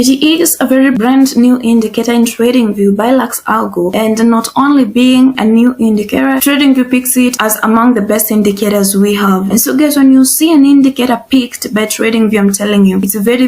It is a very brand new indicator in Tradingview by Lux Algo, and not only being a new indicator, Tradingview picks it as among the best indicators we have. And so guys, when you see an indicator picked by Tradingview, I'm telling you, it's very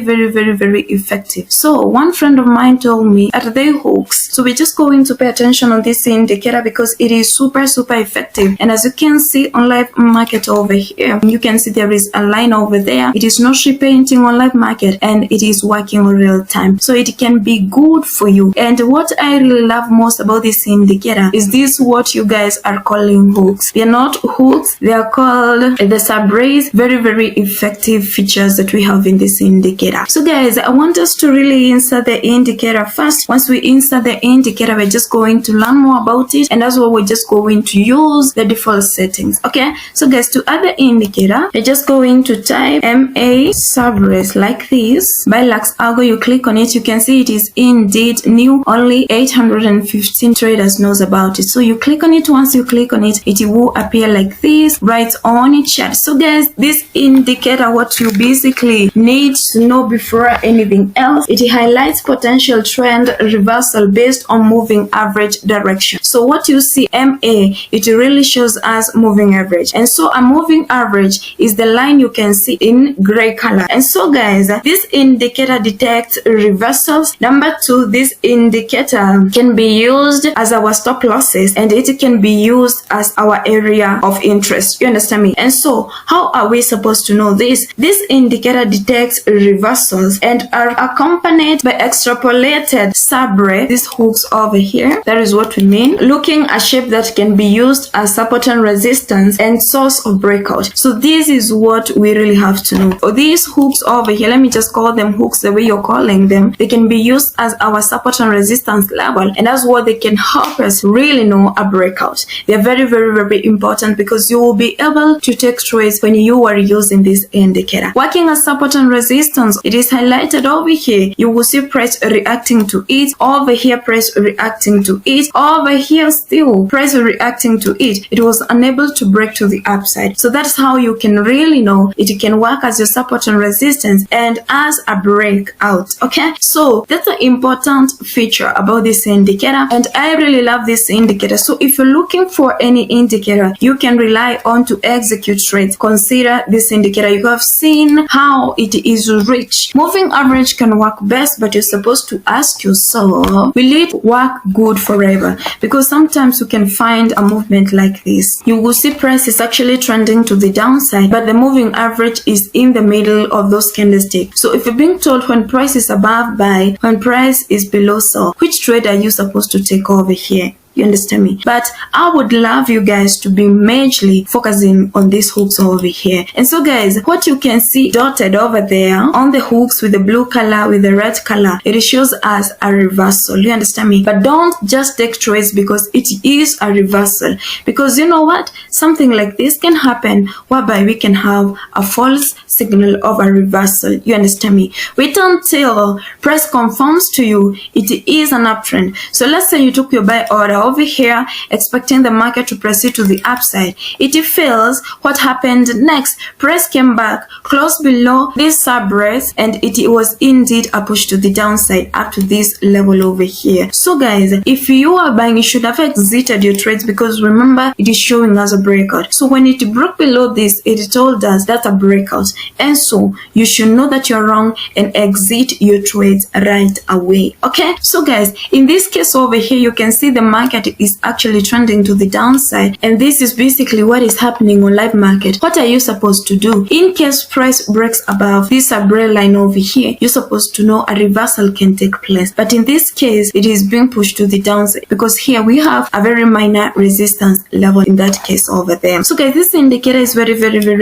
effective. So one friend of mine told me, are they hooks? So we're just going to pay attention on this indicator because it is super effective. And as you can see on live market over here, you can see there is a line over there. It is not repainting on live market and it is working in real time. So it can be good for you. And what I really love most about this indicator is this what you guys are calling hooks. They're not hooks, they are called the Sabres. Very effective features that we have in this indicator. So guys, I want us to really insert the indicator first. Once we insert the indicator, we're just going to learn more about it, and that's what we're just going to use the default settings. Okay, so guys, to add the indicator, you're just going to type MA Sabres like this by Lux Algo. You click on it, you can see it is indeed new. Only 815 traders knows about it. So you click on it. Once you click on it, it will appear like this right on its chart. So guys, this indicator, what you basically need to know before anything else, it highlights potential trend reversal based on moving average direction. So what you see MA, it really shows us moving average, and so a moving average is the line you can see in gray color. And so guys, this indicator detects reversals. Number two, this indicator can be used as our stop losses, and it can be used as our area of interest. You understand me? And so how are we supposed to know this? This indicator detects reversals and are accompanied by extrapolated Sabres, these hooks over here. That is what we mean. Looking a shape that can be used as support and resistance and source of breakout. So this is what we really have to know. For these hooks over here, let me just call them hooks the way you're calling them. They can be used as our support and resistance level, and that's what they can help us really know a breakout. They're very important because you will be able to take trades when you are using this indicator. Working as support and resistance, it is highlighted over here. You will see price reacting to it. Over here, price reacting to it. Over here, still price reacting to it. It was unable to break to the upside. So that's how you can really know it can work as your support and resistance and as a breakout. Okay, so that's an important feature about this indicator, and I really love this indicator. So if you're looking for any indicator you can rely on to execute trades, consider this indicator. You have seen how it is rich. Moving average can work best, but you're supposed to ask yourself, will it work good forever? Because sometimes you can find a movement like this. You will see price is actually trending to the downside, but the moving average is in the middle of those candlesticks. So if you're being told when price is above buy, when price is below sell, which trade are you supposed to take over here? You understand me? But I would love you guys to be majorly focusing on these hooks over here. And so guys, what you can see dotted over there on the hooks with the blue color, with the red color, it shows us a reversal. You understand me? But don't just take trades because it is a reversal. Because you know what? Something like this can happen whereby we can have a false signal of a reversal. You understand me? Wait until price confirms to you it is an uptrend. So let's say you took your buy order over here expecting the market to proceed to the upside. It fails. What happened next? Price came back, close below this Sabres, and it was indeed a push to the downside up to this level over here. So guys, if you are buying, you should have exited your trades because remember, it is showing us a breakout. So when it broke below this, it told us that's a breakout, and so you should know that you're wrong and exit your trades right away. Okay, so guys, in this case over here, you can see the market is actually trending to the downside, and this is basically what is happening on live market. What are you supposed to do in case price breaks above this umbrella line over here? You're supposed to know a reversal can take place, but in this case it is being pushed to the downside because here we have a very minor resistance level in that case over there. So guys, this indicator is very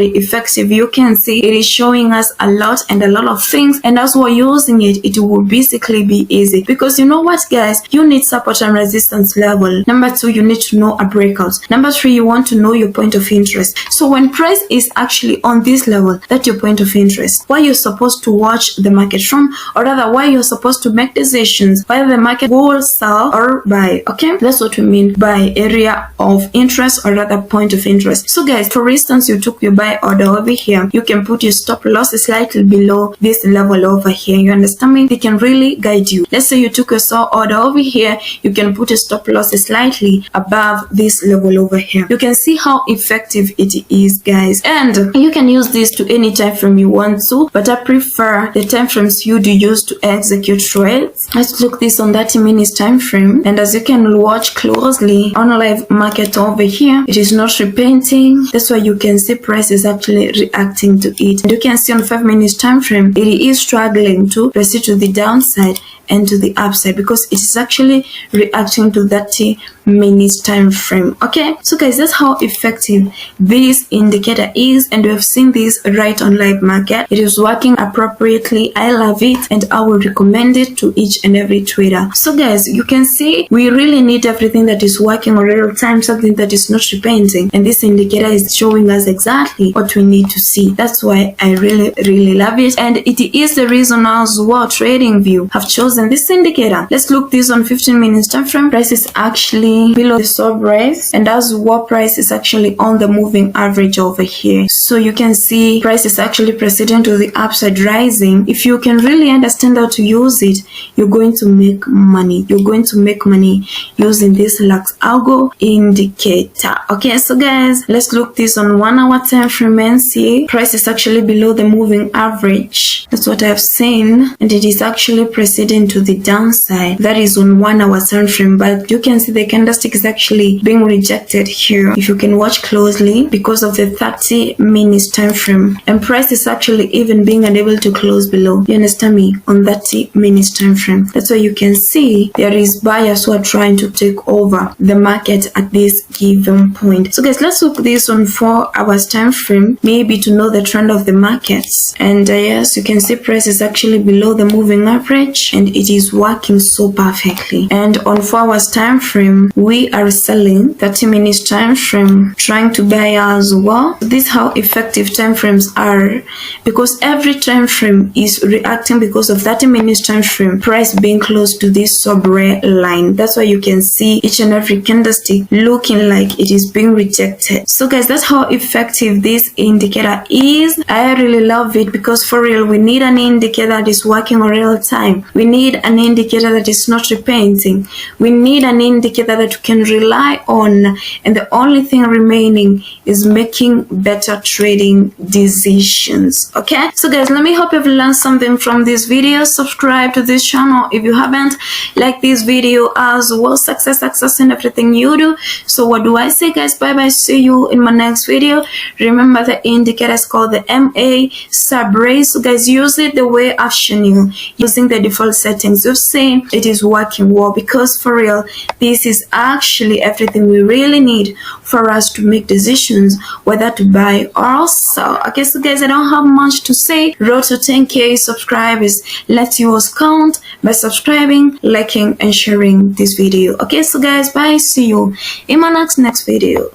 effective. You can see it is showing us a lot of things, and as we're using it, it will basically be easy because you know what guys, you need support and resistance level level. Number 2, you need to know a breakout. Number 3, you want to know your point of interest. So when price is actually on this level, that's your point of interest, where you're supposed to watch the market from, or rather why you're supposed to make decisions whether the market will sell or buy. Okay, that's what we mean by area of interest, or rather point of interest. So guys, for instance, you took your buy order over here, you can put your stop loss slightly below this level over here. You understand me? They can really guide you. Let's say you took a sell order over here, you can put a stop loss slightly above this level over here. You can see how effective it is, guys, and you can use this to any time frame you want to, but I prefer the time frames you do use to execute trades. Let's look this on 30 minutes time frame, and as you can watch closely on live market over here, it is not repenting. That's why you can see price is actually reacting to it, and you can see on 5 minutes time frame it is struggling to proceed to the downside and to the upside because it is actually reacting to 30 minutes time frame. Okay, so guys, that's how effective this indicator is, and we have seen this right on live market. It is working appropriately. I love it, and I will recommend it to each and every trader. So guys, you can see we really need everything that is working in real time, something that is not repenting, and this indicator is showing us exactly what we need to see. That's why I really love it, and it is the reason as well Tradingview have chosen this indicator. Let's look this on 15 minutes time frame. Price is actually below the Sabres, and as well price is actually on the moving average over here. So you can see price is actually proceeding to the upside, rising. If you can really understand how to use it, you're going to make money. You're going to make money using this Lux Algo indicator. Okay, so guys, let's look this on 1 hour time frame and see price is actually below the moving average. That's what I've seen, and it is actually proceeding to the downside. That is on 1 hour time frame, but you can see the candlestick is actually being rejected here if you can watch closely because of the 30 minutes time frame, and price is actually even being unable to close below. You understand me? On 30 minutes time frame. That's why you can see there is buyers who are trying to take over the market at this given point. So guys, let's look this on 4 hours time frame, maybe to know the trend of the markets. And yes, you can see price is actually below the moving average, and it is working so perfectly. And on 4 hours time frame, we are selling. 30 minutes time frame, trying to buy as well. This is how effective time frames are, because every time frame is reacting because of 30 minutes time frame price being close to this Sabres line. That's why you can see each and every candlestick looking like it is being rejected. So guys, that's how effective this indicator is. I really love it because for real, we need an indicator that is working in real time. We need an indicator that is not repenting. We need an indicator that you can rely on, and the only thing remaining is making better trading decisions. Okay, so guys, let me hope you've learned something from this video. Subscribe to this channel if you haven't. Like this video as well. Success in everything you do. So what do I say, guys? Bye bye, see you in my next video. Remember, the indicator is called the MA Sabres. So guys, use it the way I've shown you, using the default settings. You've seen it is working well, because for real, this is actually everything we really need for us to make decisions whether to buy or sell. Okay, so guys, I don't have much to say. Road to 10k subscribers. Let yours count by subscribing, liking, and sharing this video. Okay, so guys, bye. See you in my next video.